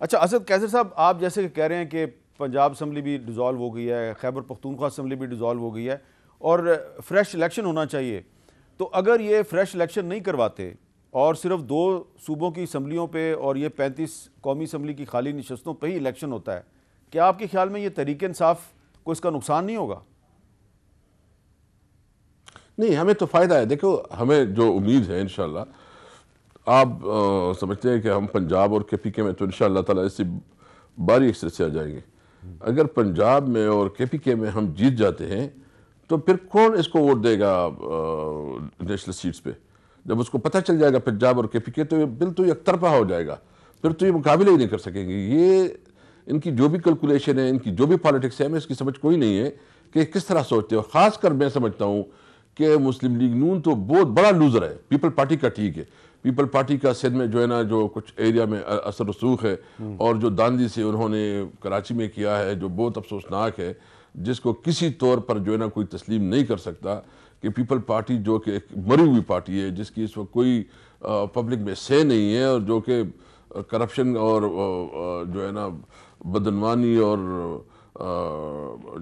اچھا اسد قیصر صاحب، آپ جیسے کہ کہہ رہے ہیں کہ پنجاب اسمبلی بھی ڈیزالو ہو گئی ہے، خیبر پختونخوا اسمبلی بھی ڈیزالو ہو گئی ہے اور فریش الیکشن ہونا چاہیے، تو اگر یہ فریش الیکشن نہیں کرواتے اور صرف 2 صوبوں کی اسمبلیوں پہ اور یہ 35 قومی اسمبلی کی خالی نشستوں پہ ہی الیکشن ہوتا ہے، کیا آپ کے خیال میں یہ تحریک انصاف کو اس کا نقصان نہیں ہوگا؟ نہیں، ہمیں تو فائدہ ہے. دیکھو ہمیں جو امید ہے انشاءاللہ، آپ سمجھتے ہیں کہ ہم پنجاب اور کے پی کے میں تو انشاءاللہ تعالیٰ اس سے باری اکثر سے آ جائیں گے. اگر پنجاب میں اور کے پی کے میں ہم جیت جاتے ہیں تو پھر کون اس کو ووٹ دے گا نیشنل سیٹس پہ؟ جب اس کو پتہ چل جائے گا پنجاب اور کے پی کے، تو یہ بل تو یک طرفہ ہو جائے گا، پھر تو یہ مقابلہ ہی نہیں کر سکیں گے. یہ ان کی جو بھی کیلکولیشن ہے، ان کی جو بھی پالیٹکس ہے، ہمیں اس کی سمجھ کوئی نہیں ہے کہ کس طرح سوچتے ہو. خاص کر میں سمجھتا ہوں کہ مسلم لیگ نون تو بہت بڑا لوزر ہے. پیپل پارٹی کا ٹھیک ہے، پیپل پارٹی کا سندھ میں جو ہے نا، جو کچھ ایریا میں اثر رسوخ ہے، اور جو داندی سے انہوں نے کراچی میں کیا ہے جو بہت افسوسناک ہے، جس کو کسی طور پر جو ہے نا کوئی تسلیم نہیں کر سکتا کہ پیپل پارٹی جو کہ ایک مری ہوئی پارٹی ہے، جس کی اس وقت کوئی پبلک میں سے نہیں ہے، اور جو کہ کرپشن اور جو ہے نا بدعنوانی اور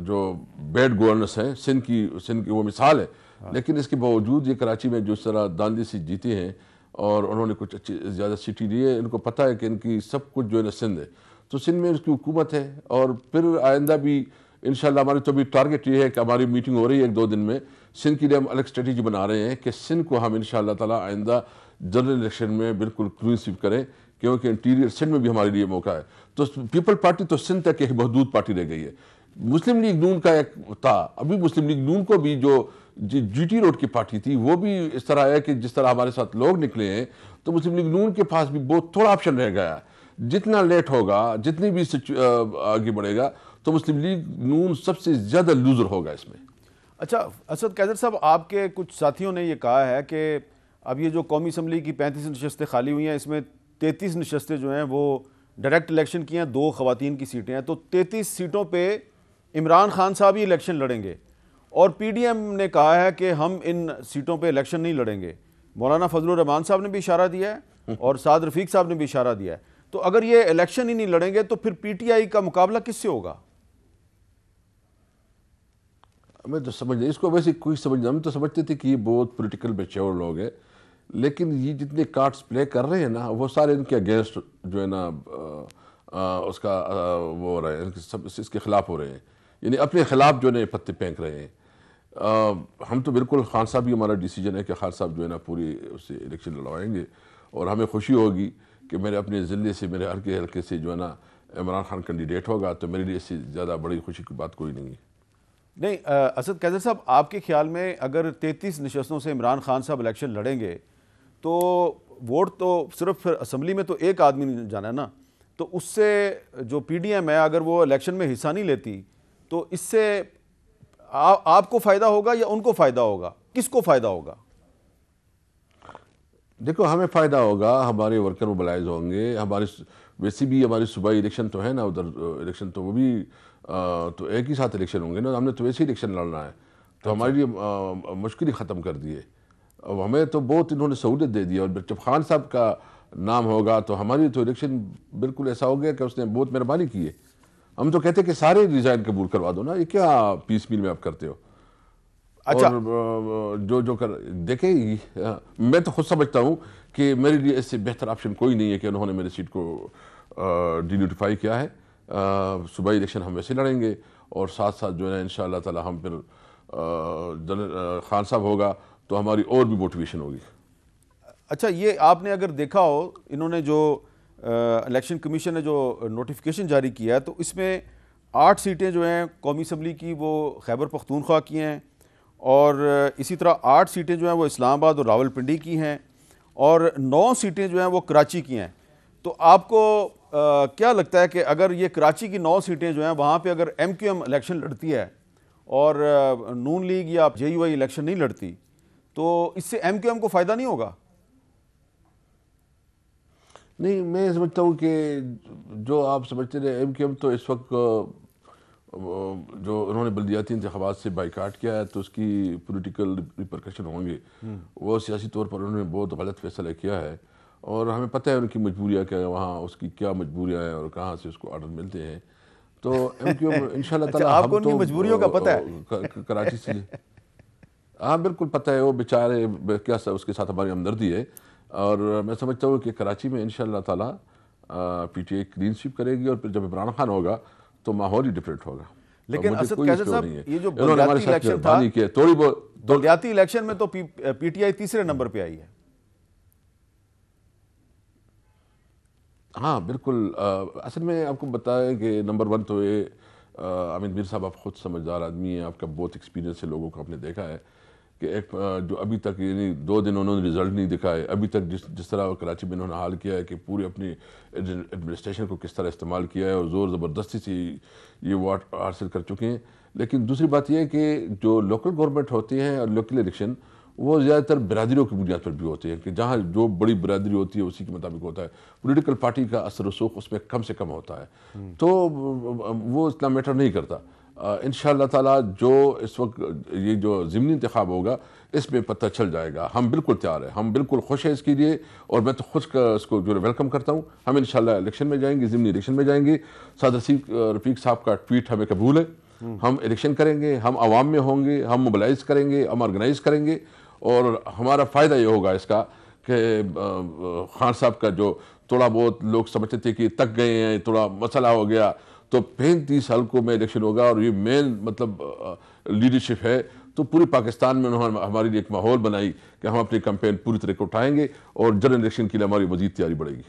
جو بیڈ گورننس ہیں سندھ کی وہ مثال ہے. لیکن اس کے باوجود یہ کراچی میں جو اس طرح داندی سے جیتے ہیں اور انہوں نے کچھ اچھی زیادہ سیٹی لی ہے، ان کو پتہ ہے کہ ان کی سب کچھ جو ہے نا سندھ ہے، تو سندھ میں اس کی حکومت ہے. اور پھر آئندہ بھی انشاءاللہ ہماری تو بھی ٹارگٹ یہ ہے کہ ہماری میٹنگ ہو رہی ہے 1-2 دن میں، سندھ کے لیے ہم الگ اسٹریٹجی بنا رہے ہیں کہ سندھ کو ہم انشاءاللہ تعالیٰ آئندہ جنرل الیکشن میں بالکل کلین سویپ کریں، کیونکہ انٹیریئر سندھ میں بھی ہمارے لیے موقع ہے. تو پیپل پارٹی تو سندھ تک ایک محدود پارٹی رہ گئی ہے. مسلم لیگ نون کا ایک تھا، ابھی مسلم لیگ نون کو بھی جو جی ٹی روڈ کی پارٹی تھی، وہ بھی اس طرح ہے کہ جس طرح ہمارے ساتھ لوگ نکلے ہیں، تو مسلم لیگ نون کے پاس بھی بہت تھوڑا آپشن رہ گیا ہے. جتنا لیٹ ہوگا، جتنی بھی آگے بڑھے گا، تو مسلم لیگ نون سب سے زیادہ لوزر ہوگا اس میں. اچھا اسد قیصر صاحب، آپ کے کچھ ساتھیوں نے یہ کہا ہے کہ اب یہ جو قومی اسمبلی کی 35 نشستیں خالی ہوئی ہیں، اس میں 33 نشستیں جو ہیں وہ ڈائریکٹ الیکشن کی ہیں، 2 خواتین کی سیٹیں ہیں، تو 33 سیٹوں پہ عمران خان صاحب ہی الیکشن لڑیں گے، اور پی ڈی ایم نے کہا ہے کہ ہم ان سیٹوں پہ الیکشن نہیں لڑیں گے. مولانا فضل الرحمان صاحب نے بھی اشارہ دیا ہے اور سعد رفیق صاحب نے بھی اشارہ دیا ہے. تو اگر یہ الیکشن ہی نہیں لڑیں گے تو پھر پی ٹی آئی کا مقابلہ کس سے ہوگا؟ ہمیں تو سمجھ نہیں، اس کو ویسے کوئی سمجھ نہیں. ہم تو سمجھتے تھے کہ یہ بہت پولیٹیکل میچور لوگ ہیں، لیکن یہ جتنے کارڈز پلے کر رہے ہیں نا، وہ سارے ان کے اگینسٹ جو ہے نا اس کا وہ ہو رہے ہیں، سب اس کے خلاف ہو رہے ہیں، یعنی اپنے خلاف جو ہے نا پتے پھینک رہے ہیں. ہم تو بالکل، خان صاحب بھی ہمارا ڈیسیجن ہے کہ خان صاحب جو ہے نا پوری اس سے الیکشن لڑوائیں گے، اور ہمیں خوشی ہوگی کہ میرے اپنے ضلع سے، میرے حلقے سے جو ہے نا عمران خان کینڈیڈیٹ ہوگا، تو میرے لیے اس سے زیادہ بڑی خوشی کی بات کوئی نہیں ہے. نہیں اسد قیصر صاحب، آپ کے خیال میں اگر 33 نشستوں سے عمران خان صاحب الیکشن لڑیں گے تو ووٹ تو صرف اسمبلی میں تو ایک آدمی نہیں جانا ہے نا، تو اس سے جو پی ڈی ایم ہے اگر وہ الیکشن میں حصہ نہیں لیتی تو اس سے آپ کو فائدہ ہوگا یا ان کو فائدہ ہوگا؟ کس کو فائدہ ہوگا؟ دیکھو ہمیں فائدہ ہوگا، ہمارے ورکر موبلائز ہوں گے. ویسے بھی ہماری صوبائی الیکشن تو ہے نا، ادھر الیکشن تو وہ بھی تو ایک ہی ساتھ الیکشن ہوں گے نا. ہم نے تو ویسے ہی الیکشن لڑنا ہے، تو ہمارے لیے مشکل ہی ختم کر دی ہے. اب ہمیں تو بہت انہوں نے سہولت دے دی، اور جب خان صاحب کا نام ہوگا تو ہماری تو الیکشن بالکل ایسا ہو گیا کہ اس نے بہت مہربانی کی ہے. ہم تو کہتے ہیں کہ سارے ریزائن قبول کروا دو نا، یہ کیا پیس میل میں آپ کرتے ہو؟ اچھا اور جو دیکھیں، میں تو خود سمجھتا ہوں کہ میرے لیے اس سے بہتر آپشن کوئی نہیں ہے کہ انہوں نے میری سیٹ کو ڈی نوٹیفائی کیا ہے. صوبائی الیکشن ہم ویسے لڑیں گے، اور ساتھ ساتھ جو ہے نا انشاءاللہ تعالی ہم پھر خان صاحب ہوگا تو ہماری اور بھی موٹیویشن ہوگی. اچھا، یہ آپ نے اگر دیکھا ہو، انہوں نے جو الیکشن کمیشن نے جو نوٹیفیکیشن جاری کیا ہے، تو اس میں 8 سیٹیں جو ہیں قومی اسمبلی کی وہ خیبر پختونخوا کی ہیں، اور اسی طرح 8 سیٹیں جو ہیں وہ اسلام آباد اور راول پنڈی کی ہیں، اور 9 سیٹیں جو ہیں وہ کراچی کی ہیں. تو آپ کو کیا لگتا ہے کہ اگر یہ کراچی کی 9 سیٹیں جو ہیں وہاں پہ اگر ایم کیو ایم الیکشن لڑتی ہے اور نون لیگ یا جے یو آئی الیکشن نہیں لڑتی، تو اس سے ایم کیو ایم کو فائدہ نہیں ہوگا؟ نہیں، میں سمجھتا ہوں کہ جو آپ سمجھتے رہے ایم کیو ایم تو اس وقت جو انہوں نے بلدیاتی انتخابات سے بائیکاٹ کیا ہے، تو اس کی پولیٹیکل ریپرکشن ہوں گے. وہ سیاسی طور پر انہوں نے بہت غلط فیصلہ کیا ہے، اور ہمیں پتہ ہے ان کی مجبوریاں کیا ہے، وہاں اس کی کیا مجبوریاں ہیں اور کہاں سے اس کو آرڈر ملتے ہیں. تو ایم کیو ایم ان شاء اللہ تعالیٰ آپ کو ہم ان کی تو مجبوریوں کا پتہ ہے؟ کراچی سے ہاں بالکل پتہ ہے. وہ بیچارے کیا اس کے ساتھ ہماری ہمدردی ہے. اور میں سمجھتا ہوں کہ کراچی میں ان شاء اللہ تعالیٰ PTI clean sweep کرے گی، اور پھر جب عمران خان ہوگا تو ماحول ہی ڈفرینٹ ہوگا. لیکن مجھے اسد کوئی قیصر شور صاحب، نہیں ہے، یہ جو انہوں نے ہمارے بلدیاتی ساتھ الیکشن تھا، مہربانی کی ہے تھوڑی بہت. بلدیاتی الیکشن میں تو پی ٹی آئی تیسرے نمبر پہ آئی ہے. ہاں بالکل. اصل میں آپ کو بتائیں کہ نمبر ون تو یہ امین میر صاحب آپ خود سمجھدار آدمی ہیں، آپ کا بہت ایکسپیرینس ہے، لوگوں کو آپ نے دیکھا ہے کہ ایک جو ابھی تک یعنی 2 دن انہوں نے رزلٹ نہیں دکھائے ابھی تک، جس طرح کراچی میں انہوں نے حال کیا ہے کہ پوری اپنی ایڈمنسٹریشن کو کس طرح استعمال کیا ہے اور زور زبردستی سے یہ ووٹ حاصل کر چکے ہیں. لیکن دوسری بات یہ ہے کہ جو لوکل گورنمنٹ ہوتی ہیں اور لوکل الیکشن وہ زیادہ تر برادریوں کی بنیاد پر بھی ہوتے ہیں، کہ جہاں جو بڑی برادری ہوتی ہے اسی کے مطابق ہوتا ہے. پولیٹیکل پارٹی کا اثر رسوخ اس میں کم سے کم ہوتا ہے، تو وہ اتنا میٹر نہیں کرتا. انشاءاللہ تعالیٰ جو اس وقت یہ جو ضمنی انتخاب ہوگا اس میں پتہ چل جائے گا. ہم بالکل تیار ہیں، ہم بالکل خوش ہیں اس کے لیے، اور میں تو خود اس کو جو ویلکم کرتا ہوں. ہم انشاءاللہ الیکشن میں جائیں گے، ضمنی الیکشن میں جائیں گے. صادر رفیق صاحب کا ٹویٹ ہمیں قبول ہے. ہم الیکشن کریں گے، ہم عوام میں ہوں گے، ہم موبلائز کریں گے، ہم آرگنائز کریں گے. اور ہمارا فائدہ یہ ہوگا اس کا کہ خان صاحب کا جو تھوڑا بہت لوگ سمجھتے تھے کہ تک گئے ہیں، تھوڑا مسئلہ ہو گیا، تو 35 حلقوں میں الیکشن ہوگا اور یہ مین مطلب لیڈرشپ ہے. تو پوری پاکستان میں انہوں نے ہمارے لیے ایک ماحول بنائی کہ ہم اپنی کمپین پوری طرح کو اٹھائیں گے، اور جنرل الیکشن کے لیے ہماری مزید تیاری بڑھے گی.